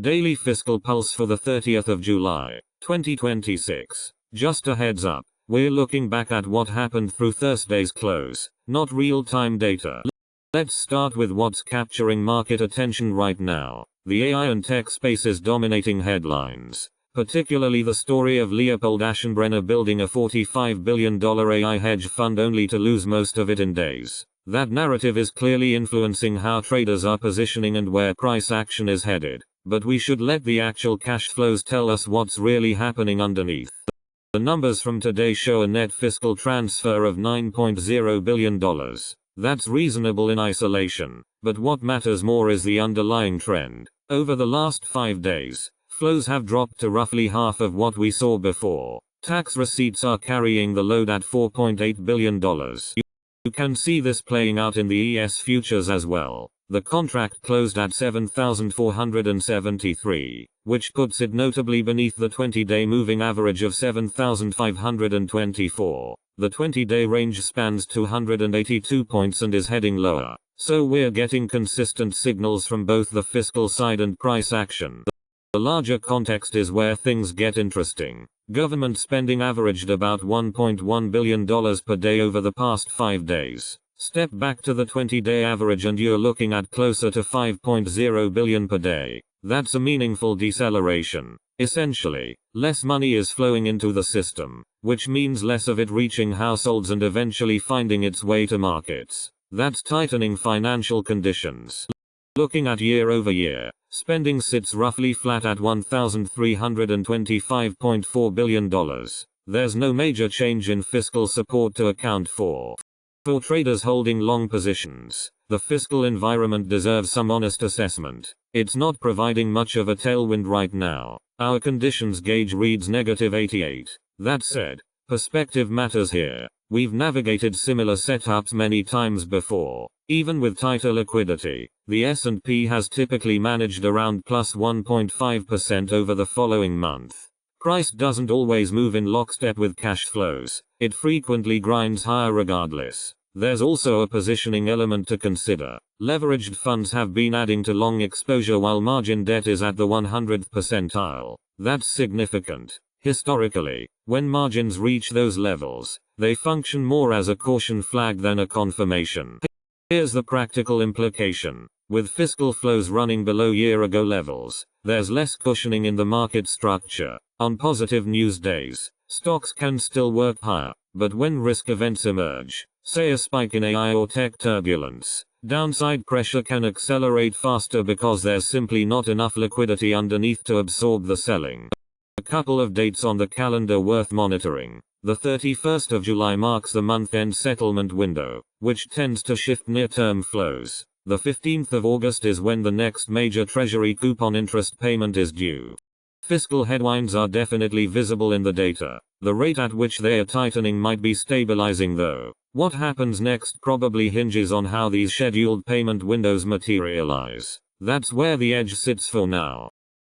Daily Fiscal Pulse for the 30th of July, 2026. Just a heads up, we're looking back at what happened through Thursday's close, not real-time data. Let's start with what's capturing market attention right now. The AI and tech space is dominating headlines, particularly the story of Leopold Aschenbrenner building a $45 billion AI hedge fund only to lose most of it in days. That narrative is clearly influencing how traders are positioning and where price action is headed. But we should let the actual cash flows tell us what's really happening underneath. The numbers from today show a net fiscal transfer of $9.0 billion. That's reasonable in isolation, but what matters more is the underlying trend. Over the last 5 days, flows have dropped to roughly half of what we saw before. Tax receipts are carrying the load at $4.8 billion. You can see this playing out in the ES futures as well. The contract closed at 7,473, which puts it notably beneath the 20-day moving average of 7,524. The 20-day range spans 282 points and is heading lower. So we're getting consistent signals from both the fiscal side and price action. The larger context is where things get interesting. Government spending averaged about $1.1 billion per day over the past 5 days. Step back to the 20-day average and you're looking at closer to $5.0 billion per day. That's a meaningful deceleration. Essentially, less money is flowing into the system, which means less of it reaching households and eventually finding its way to markets. That's tightening financial conditions. Looking at year over year, spending sits roughly flat at $1,325.4 billion. There's no major change in fiscal support to account for. For traders holding long positions, the fiscal environment deserves some honest assessment. It's not providing much of a tailwind right now. Our conditions gauge reads -88. That said, perspective matters here. We've navigated similar setups many times before. Even with tighter liquidity, the S&P has typically managed around plus 1.5% over the following month. Price doesn't always move in lockstep with cash flows. It frequently grinds higher regardless. There's also a positioning element to consider. Leveraged funds have been adding to long exposure while margin debt is at the 100th percentile. That's significant. Historically, when margins reach those levels, they function more as a caution flag than a confirmation. Here's the practical implication. With fiscal flows running below year-ago levels, there's less cushioning in the market structure. On positive news days, stocks can still work higher, but when risk events emerge, say a spike in AI or tech turbulence, downside pressure can accelerate faster because there's simply not enough liquidity underneath to absorb the selling. A couple of dates on the calendar worth monitoring. The 31st of July marks the month-end settlement window, which tends to shift near-term flows. The 15th of August is when the next major Treasury coupon interest payment is due. Fiscal headwinds are definitely visible in the data. The rate at which they are tightening might be stabilizing though. What happens next probably hinges on how these scheduled payment windows materialize. That's where the edge sits for now.